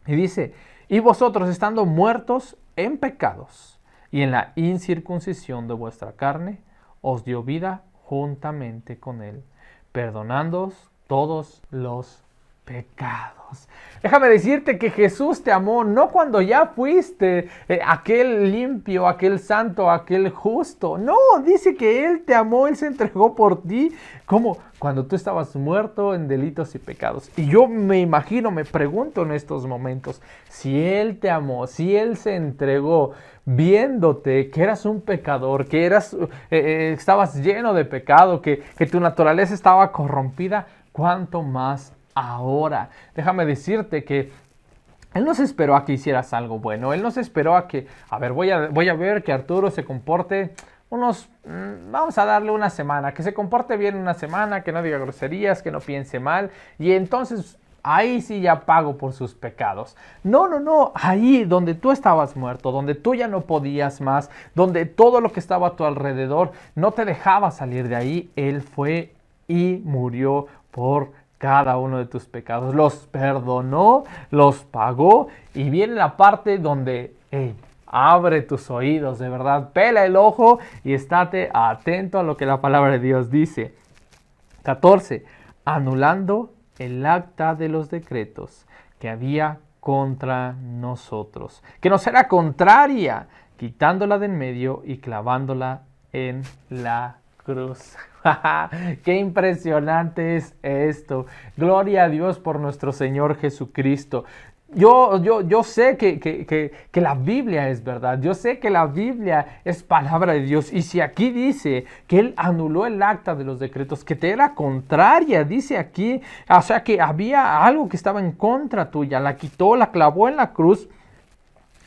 Y dice: y vosotros, estando muertos en pecados y en la incircuncisión de vuestra carne, os dio vida juntamente con Él, perdonándoos todos los pecados. Déjame decirte que Jesús te amó no cuando ya fuiste aquel limpio, aquel santo, aquel justo. No, dice que Él te amó, Él se entregó por ti, como cuando tú estabas muerto en delitos y pecados. Y yo me imagino, me pregunto en estos momentos, si Él te amó, si Él se entregó viéndote que eras un pecador, que estabas lleno de pecado, que tu naturaleza estaba corrompida, ¿cuánto más ahora? Déjame decirte que Él no se esperó a que hicieras algo bueno. Él no se esperó a que, voy a ver que Arturo se comporte vamos a darle una semana, que se comporte bien una semana, que no diga groserías, que no piense mal, y entonces ahí sí ya pago por sus pecados. No, ahí donde tú estabas muerto, donde tú ya no podías más, donde todo lo que estaba a tu alrededor no te dejaba salir de ahí, Él fue y murió por cada uno de tus pecados. Los perdonó, los pagó, y viene la parte donde, abre tus oídos, de verdad, pela el ojo y estate atento a lo que la palabra de Dios dice. 14. Anulando el acta de los decretos que había contra nosotros, que nos era contraria, quitándola de en medio y clavándola en la cruz. Qué impresionante es esto. Gloria a Dios por nuestro Señor Jesucristo. Yo sé que la Biblia es verdad, yo sé que la Biblia es palabra de Dios, y si aquí dice que Él anuló el acta de los decretos, que te era contraria, dice aquí, o sea que había algo que estaba en contra tuya, la quitó, la clavó en la cruz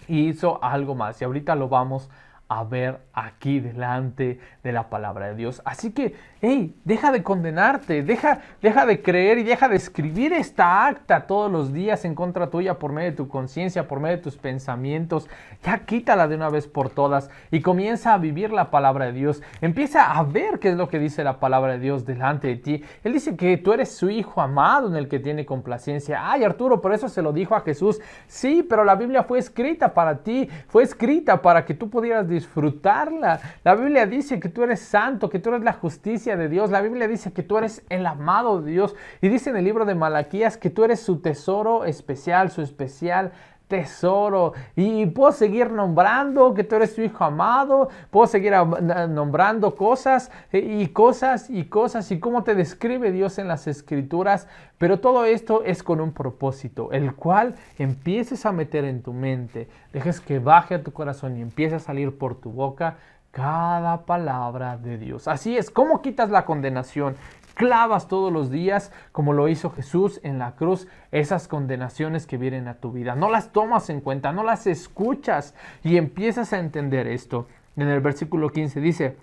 y hizo algo más, y ahorita lo vamos a ver aquí delante de la palabra de Dios. Así que, deja de condenarte, deja de creer y deja de escribir esta acta todos los días en contra tuya por medio de tu conciencia, por medio de tus pensamientos. Ya quítala de una vez por todas y comienza a vivir la palabra de Dios. Empieza a ver qué es lo que dice la palabra de Dios delante de ti. Él dice que tú eres su hijo amado en el que tiene complacencia. Ay, Arturo, por eso se lo dijo a Jesús. Sí, pero la Biblia fue escrita para ti, fue escrita para que tú pudieras disfrutarla. La Biblia dice que tú eres santo, que tú eres la justicia de Dios. La Biblia dice que tú eres el amado de Dios, y dice en el libro de Malaquías que tú eres su tesoro especial, su especial tesoro. Y puedo seguir nombrando que tú eres su hijo amado, puedo seguir nombrando cosas y cosas y cosas y cómo te describe Dios en las Escrituras, pero todo esto es con un propósito, el cual empieces a meter en tu mente, dejes que baje a tu corazón y empiece a salir por tu boca cada palabra de Dios. Así es. ¿Cómo quitas la condenación? Clavas todos los días, como lo hizo Jesús en la cruz, esas condenaciones que vienen a tu vida. No las tomas en cuenta, no las escuchas, y empiezas a entender esto. En el versículo 15 dice,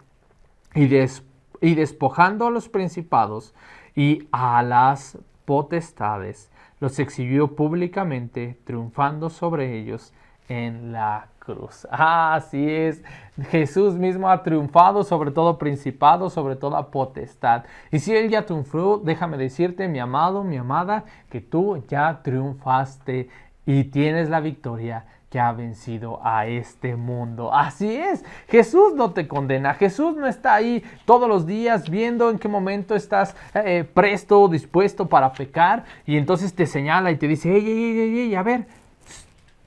y despojando a los principados y a las potestades, los exhibió públicamente, triunfando sobre ellos en la cruz. Así es. Jesús mismo ha triunfado sobre todo principado, sobre toda potestad. Y si Él ya triunfó, déjame decirte, mi amado, mi amada, que tú ya triunfaste y tienes la victoria que ha vencido a este mundo. Así es. Jesús no te condena. Jesús no está ahí todos los días viendo en qué momento estás presto, dispuesto para pecar, y entonces te señala y te dice, ey, a ver,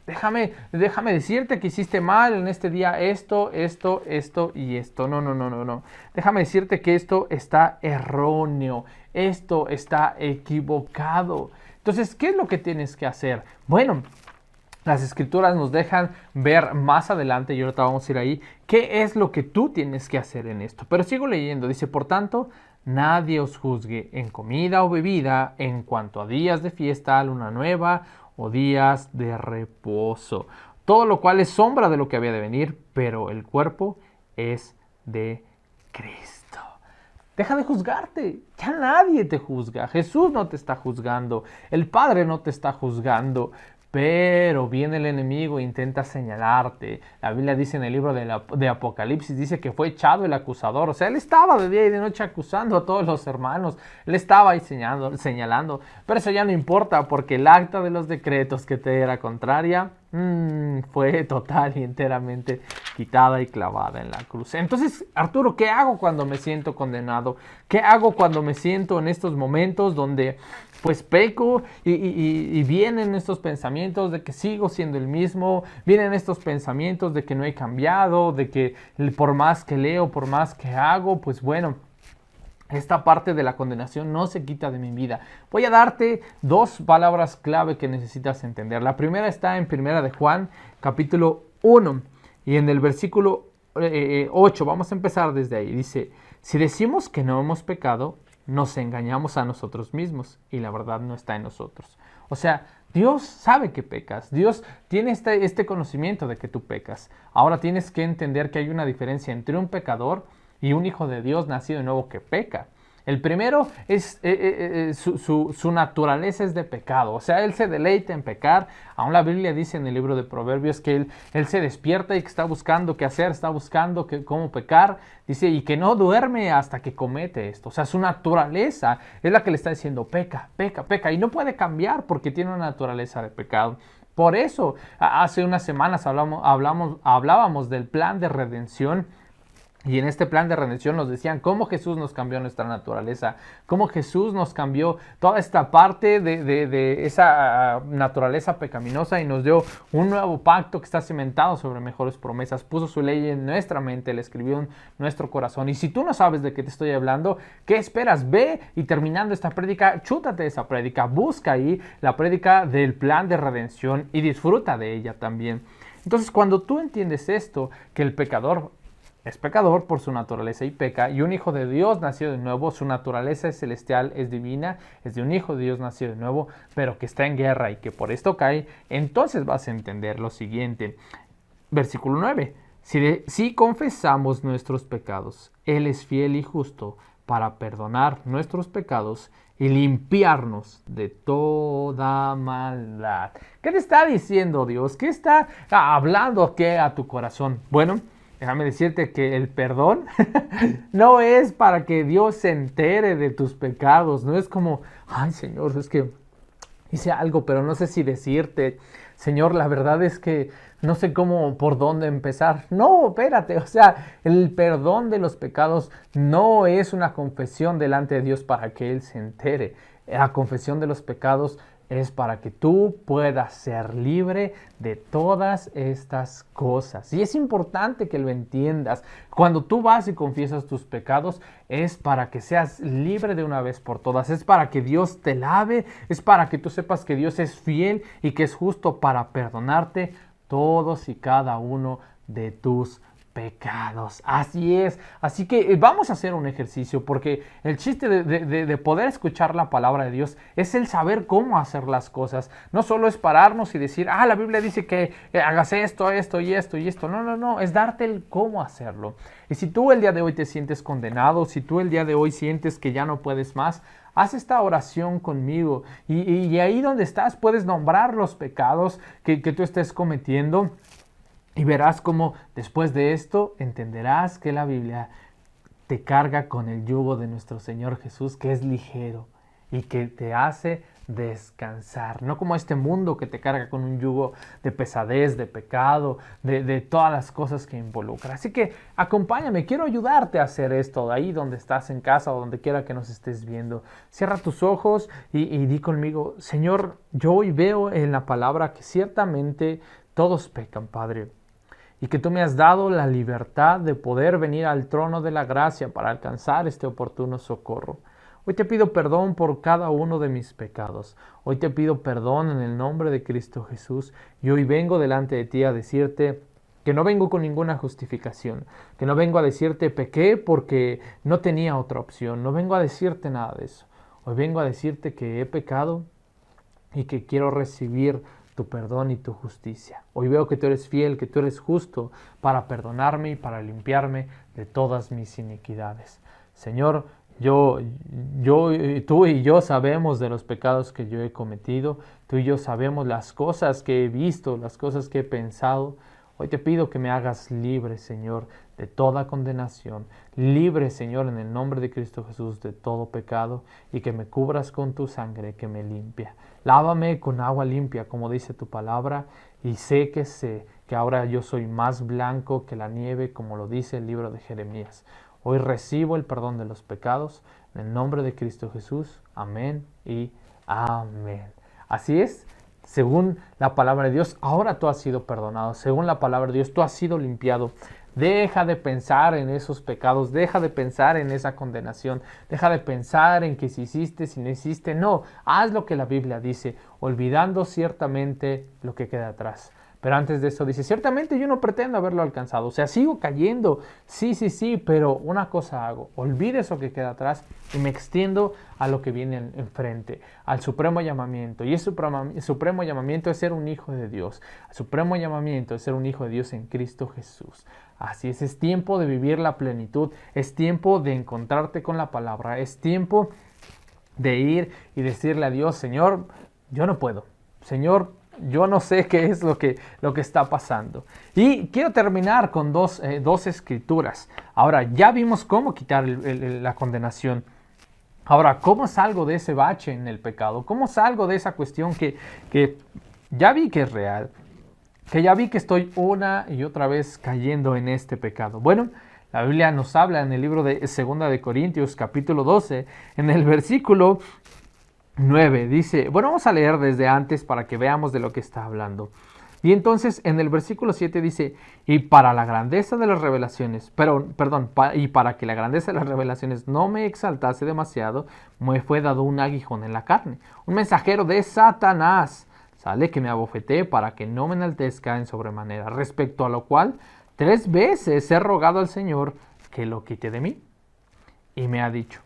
Déjame decirte que hiciste mal en este día esto y esto. No. Déjame decirte que esto está erróneo. Esto está equivocado. Entonces, ¿qué es lo que tienes que hacer? Bueno, las Escrituras nos dejan ver más adelante, y ahorita vamos a ir ahí, qué es lo que tú tienes que hacer en esto. Pero sigo leyendo. Dice, por tanto, nadie os juzgue en comida o bebida, en cuanto a días de fiesta, luna nueva o días de reposo, todo lo cual es sombra de lo que había de venir, pero el cuerpo es de Cristo. Deja de juzgarte, ya nadie te juzga, Jesús no te está juzgando, el Padre no te está juzgando, pero viene el enemigo e intenta señalarte. La Biblia dice en el libro de Apocalipsis, dice que fue echado el acusador. O sea, él estaba de día y de noche acusando a todos los hermanos. Él estaba ahí señalando. Pero eso ya no importa, porque el acta de los decretos que te era contraria fue total y enteramente quitada y clavada en la cruz. Entonces, Arturo, ¿qué hago cuando me siento condenado? ¿Qué hago cuando me siento en estos momentos donde pues peco y vienen estos pensamientos de que sigo siendo el mismo, vienen estos pensamientos de que no he cambiado, de que por más que leo, por más que hago, pues bueno, esta parte de la condenación no se quita de mi vida? Voy a darte dos palabras clave que necesitas entender. La primera está en 1 de Juan, capítulo 1, y en el versículo 8, vamos a empezar desde ahí. Dice, si decimos que no hemos pecado, nos engañamos a nosotros mismos y la verdad no está en nosotros. O sea, Dios sabe que pecas. Dios tiene este conocimiento de que tú pecas. Ahora tienes que entender que hay una diferencia entre un pecador y un hijo de Dios nacido de nuevo que peca. El primero es su naturaleza es de pecado, o sea, él se deleita en pecar. Aún la Biblia dice en el libro de Proverbios que él se despierta y que está buscando qué hacer, está buscando cómo pecar, dice, y que no duerme hasta que comete esto. O sea, su naturaleza es la que le está diciendo peca, peca, peca, y no puede cambiar porque tiene una naturaleza de pecado. Por eso, hace unas semanas hablábamos del plan de redención. Y en este plan de redención nos decían cómo Jesús nos cambió nuestra naturaleza, cómo Jesús nos cambió toda esta parte de esa naturaleza pecaminosa y nos dio un nuevo pacto que está cimentado sobre mejores promesas. Puso su ley en nuestra mente, la escribió en nuestro corazón. Y si tú no sabes de qué te estoy hablando, ¿qué esperas? Ve y terminando esta prédica, chútate esa prédica, busca ahí la prédica del plan de redención y disfruta de ella también. Entonces, cuando tú entiendes esto, que el pecador es pecador por su naturaleza y peca, y un hijo de Dios nacido de nuevo, su naturaleza es celestial, es divina, es de un hijo de Dios nacido de nuevo, pero que está en guerra y que por esto cae, entonces vas a entender lo siguiente. Versículo 9. Si confesamos nuestros pecados, Él es fiel y justo para perdonar nuestros pecados y limpiarnos de toda maldad. ¿Qué te está diciendo Dios? ¿Qué está hablando a tu corazón? Bueno, déjame decirte que el perdón no es para que Dios se entere de tus pecados. No es como, ay Señor, es que hice algo, pero no sé si decirte. Señor, la verdad es que no sé por dónde empezar. No, espérate, o sea, el perdón de los pecados no es una confesión delante de Dios para que Él se entere. La confesión de los pecados es para que tú puedas ser libre de todas estas cosas. Y es importante que lo entiendas. Cuando tú vas y confiesas tus pecados, es para que seas libre de una vez por todas. Es para que Dios te lave. Es para que tú sepas que Dios es fiel y que es justo para perdonarte todos y cada uno de tus pecados. Así es. Así que vamos a hacer un ejercicio, porque el chiste de poder escuchar la palabra de Dios es el saber cómo hacer las cosas. No solo es pararnos y decir, la Biblia dice que hagas esto, esto y esto y esto. No, es darte el cómo hacerlo. Y si tú el día de hoy te sientes condenado, si tú el día de hoy sientes que ya no puedes más, haz esta oración conmigo. Y ahí donde estás puedes nombrar los pecados que tú estés cometiendo. Y verás cómo después de esto entenderás que la Biblia te carga con el yugo de nuestro Señor Jesús, que es ligero y que te hace descansar. No como este mundo que te carga con un yugo de pesadez, de pecado, de todas las cosas que involucra. Así que acompáñame, quiero ayudarte a hacer esto, ahí donde estás en casa o donde quiera que nos estés viendo. Cierra tus ojos y di conmigo, Señor, yo hoy veo en la palabra que ciertamente todos pecan, Padre. Y que tú me has dado la libertad de poder venir al trono de la gracia para alcanzar este oportuno socorro. Hoy te pido perdón por cada uno de mis pecados. Hoy te pido perdón en el nombre de Cristo Jesús. Y hoy vengo delante de ti a decirte que no vengo con ninguna justificación. Que no vengo a decirte pequé porque no tenía otra opción. No vengo a decirte nada de eso. Hoy vengo a decirte que he pecado y que quiero recibir tu perdón y tu justicia. Hoy veo que tú eres fiel, que tú eres justo para perdonarme y para limpiarme de todas mis iniquidades. Señor, tú y yo sabemos de los pecados que yo he cometido. Tú y yo sabemos las cosas que he visto, las cosas que he pensado. Hoy te pido que me hagas libre, Señor, de toda condenación. Libre, Señor, en el nombre de Cristo Jesús, de todo pecado, y que me cubras con tu sangre que me limpia. Lávame con agua limpia, como dice tu palabra, y sé que ahora yo soy más blanco que la nieve, como lo dice el libro de Jeremías. Hoy recibo el perdón de los pecados, en el nombre de Cristo Jesús. Amén y amén. Así es. Según la palabra de Dios, ahora tú has sido perdonado. Según la palabra de Dios, tú has sido limpiado. Deja de pensar en esos pecados, deja de pensar en esa condenación, deja de pensar en que si hiciste, si no hiciste. No, haz lo que la Biblia dice, olvidando ciertamente lo que queda atrás. Pero antes de eso dice, ciertamente yo no pretendo haberlo alcanzado. O sea, sigo cayendo. Sí, pero una cosa hago. Olvido eso que queda atrás y me extiendo a lo que viene enfrente, al supremo llamamiento. Y ese supremo llamamiento es ser un hijo de Dios. El supremo llamamiento es ser un hijo de Dios en Cristo Jesús. Así es tiempo de vivir la plenitud. Es tiempo de encontrarte con la palabra. Es tiempo de ir y decirle a Dios, Señor, yo no puedo. Señor, yo no sé qué es lo que está pasando. Y quiero terminar con dos escrituras. Ahora, ya vimos cómo quitar la condenación. Ahora, ¿cómo salgo de ese bache en el pecado? ¿Cómo salgo de esa cuestión que ya vi que es real? Que ya vi que estoy una y otra vez cayendo en este pecado. Bueno, la Biblia nos habla en el libro de 2 de Corintios, capítulo 12, en el versículo 9, dice, bueno, vamos a leer desde antes para que veamos de lo que está hablando. Y entonces en el versículo 7 dice, y para la grandeza de las revelaciones, y para que la grandeza de las revelaciones no me exaltase demasiado, me fue dado un aguijón en la carne, un mensajero de Satanás, ¿sale? Que me abofeté para que no me enaltezca en sobremanera, respecto a lo cual 3 veces he rogado al Señor que lo quite de mí. Y me ha dicho,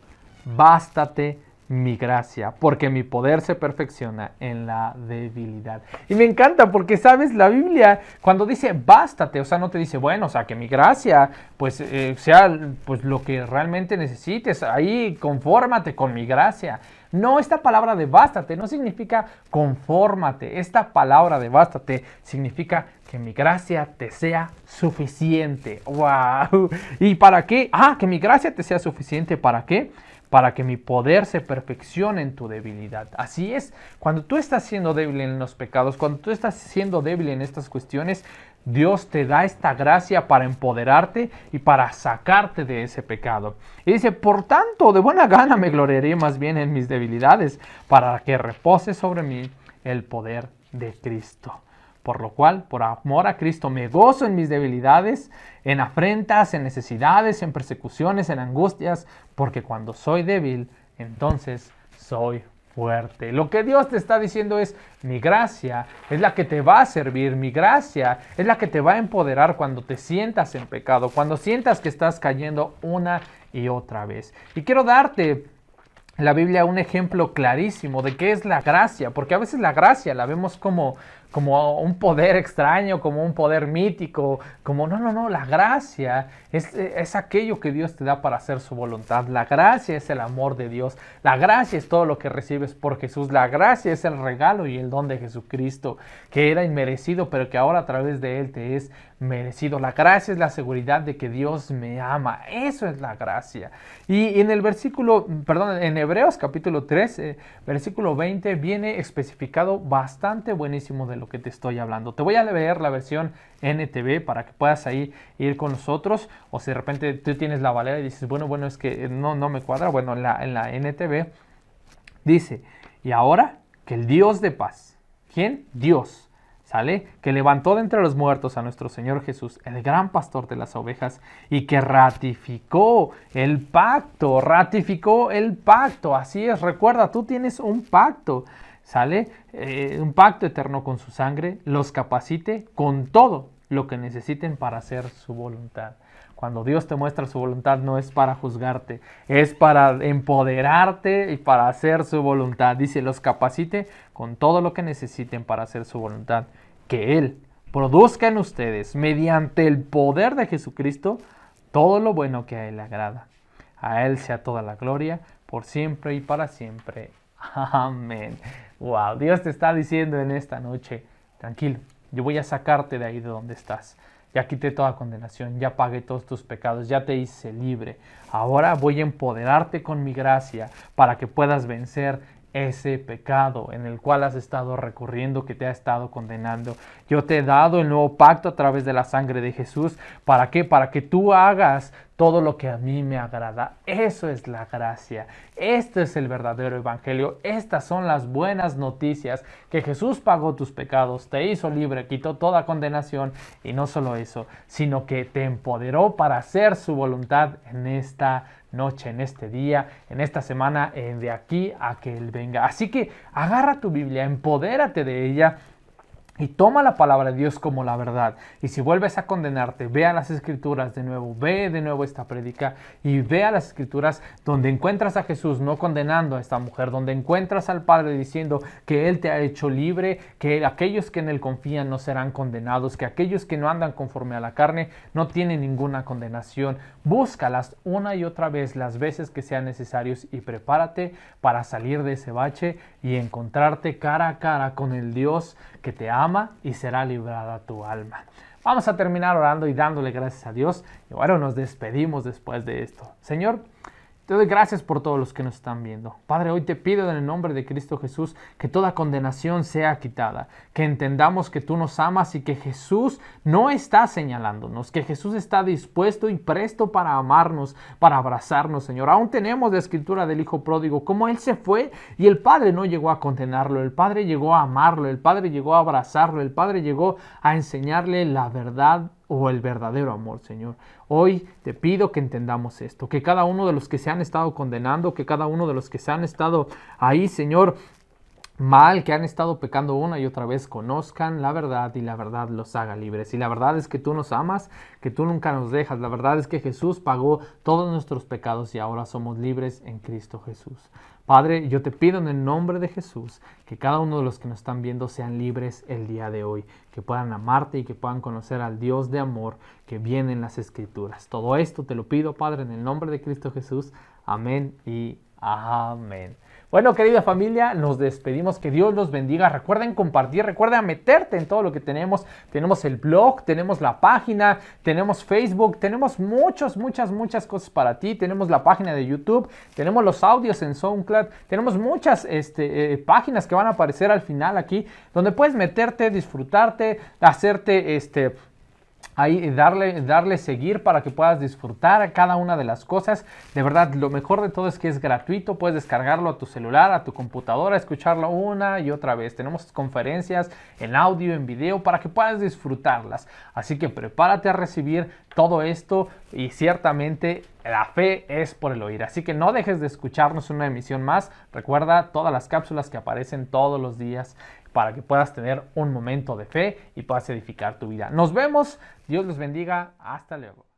bástate mi gracia, porque mi poder se perfecciona en la debilidad. Y me encanta porque, ¿sabes? La Biblia cuando dice bástate, o sea, no te dice, bueno, o sea, que mi gracia pues sea pues lo que realmente necesites, ahí confórmate con mi gracia. No, esta palabra de bástate no significa confórmate, esta palabra de bástate significa que mi gracia te sea suficiente. ¡Wow! ¿Y para qué? Que mi gracia te sea suficiente, ¿para qué? Para que mi poder se perfeccione en tu debilidad. Así es, cuando tú estás siendo débil en los pecados, cuando tú estás siendo débil en estas cuestiones, Dios te da esta gracia para empoderarte y para sacarte de ese pecado. Y dice, por tanto, de buena gana me gloriaré más bien en mis debilidades, para que repose sobre mí el poder de Cristo. Por lo cual, por amor a Cristo, me gozo en mis debilidades, en afrentas, en necesidades, en persecuciones, en angustias, porque cuando soy débil, entonces soy fuerte. Lo que Dios te está diciendo es, mi gracia es la que te va a servir, mi gracia es la que te va a empoderar cuando te sientas en pecado, cuando sientas que estás cayendo una y otra vez. Y quiero darte la Biblia un ejemplo clarísimo de qué es la gracia, porque a veces la gracia la vemos como un poder extraño, como un poder mítico, como no, la gracia es aquello que Dios te da para hacer su voluntad. La gracia es el amor de Dios, la gracia es todo lo que recibes por Jesús, la gracia es el regalo y el don de Jesucristo, que era inmerecido, pero que ahora a través de Él te es merecido. La gracia es la seguridad de que Dios me ama, eso es la gracia. Y en en Hebreos capítulo 13, versículo 20, viene especificado bastante buenísimo de lo que te estoy hablando. Te voy a leer la versión NTV para que puedas ahí ir con nosotros, o si de repente tú tienes la Valera y dices, bueno, es que no me cuadra, bueno, en la NTV dice, y ahora que el Dios de paz, ¿quién? Dios, ¿sale? Que levantó de entre los muertos a nuestro Señor Jesús, el gran pastor de las ovejas, y que ratificó el pacto, así es, recuerda, tú tienes un pacto, ¿sale? Un pacto eterno con su sangre, los capacite con todo lo que necesiten para hacer su voluntad. Cuando Dios te muestra su voluntad no es para juzgarte, es para empoderarte y para hacer su voluntad. Dice, los capacite con todo lo que necesiten para hacer su voluntad. Que Él produzca en ustedes, mediante el poder de Jesucristo, todo lo bueno que a Él le agrada. A Él sea toda la gloria, por siempre y para siempre. Amén. Wow, Dios te está diciendo en esta noche, tranquilo, yo voy a sacarte de ahí de donde estás. Ya quité toda condenación, ya pagué todos tus pecados, ya te hice libre. Ahora voy a empoderarte con mi gracia para que puedas vencer ese pecado en el cual has estado recurriendo, que te ha estado condenando. Yo te he dado el nuevo pacto a través de la sangre de Jesús. ¿Para qué? Para que tú hagas todo lo que a mí me agrada. Eso es la gracia. Esto es el verdadero evangelio. Estas son las buenas noticias, que Jesús pagó tus pecados, te hizo libre, quitó toda condenación, y no solo eso, sino que te empoderó para hacer su voluntad en esta noche, en este día, en esta semana, de aquí a que Él venga. Así que agarra tu Biblia, empodérate de ella Y toma la palabra de Dios como la verdad. Y si vuelves a condenarte, ve a las Escrituras de nuevo, ve de nuevo esta prédica y ve a las Escrituras donde encuentras a Jesús no condenando a esta mujer, donde encuentras al Padre diciendo que Él te ha hecho libre, que aquellos que en Él confían no serán condenados, que aquellos que no andan conforme a la carne no tienen ninguna condenación. Búscalas una y otra vez las veces que sean necesarios y prepárate para salir de ese bache y encontrarte cara a cara con el Dios que te ama y será librada tu alma. Vamos a terminar orando y dándole gracias a Dios. Y bueno, nos despedimos después de esto. Señor, te doy gracias por todos los que nos están viendo. Padre, hoy te pido en el nombre de Cristo Jesús que toda condenación sea quitada, que entendamos que tú nos amas y que Jesús no está señalándonos, que Jesús está dispuesto y presto para amarnos, para abrazarnos, Señor. Aún tenemos la escritura del Hijo Pródigo, cómo Él se fue y el Padre no llegó a condenarlo, el Padre llegó a amarlo, el Padre llegó a abrazarlo, el Padre llegó a enseñarle la verdad o el verdadero amor, Señor. Hoy te pido que entendamos esto, que cada uno de los que se han estado condenando, que cada uno de los que se han estado ahí, Señor, mal, que han estado pecando una y otra vez, conozcan la verdad y la verdad los haga libres. Y la verdad es que tú nos amas, que tú nunca nos dejas. La verdad es que Jesús pagó todos nuestros pecados y ahora somos libres en Cristo Jesús. Padre, yo te pido en el nombre de Jesús que cada uno de los que nos están viendo sean libres el día de hoy, que puedan amarte y que puedan conocer al Dios de amor que viene en las Escrituras. Todo esto te lo pido, Padre, en el nombre de Cristo Jesús. Amén y amén. Bueno, querida familia, nos despedimos. Que Dios los bendiga. Recuerden compartir, recuerden meterte en todo lo que tenemos. Tenemos el blog, tenemos la página, tenemos Facebook, tenemos muchas cosas para ti. Tenemos la página de YouTube, tenemos los audios en SoundCloud, tenemos muchas páginas que van a aparecer al final aquí, donde puedes meterte, disfrutarte, hacerte ahí darle seguir para que puedas disfrutar a cada una de las cosas. De verdad, lo mejor de todo es que es gratuito. Puedes descargarlo a tu celular, a tu computadora, escucharlo una y otra vez. Tenemos conferencias en audio, en video, para que puedas disfrutarlas. Así que prepárate a recibir todo esto y ciertamente la fe es por el oír. Así que no dejes de escucharnos en una emisión más. Recuerda todas las cápsulas que aparecen todos los días para que puedas tener un momento de fe y puedas edificar tu vida. Nos vemos. Dios los bendiga. Hasta luego.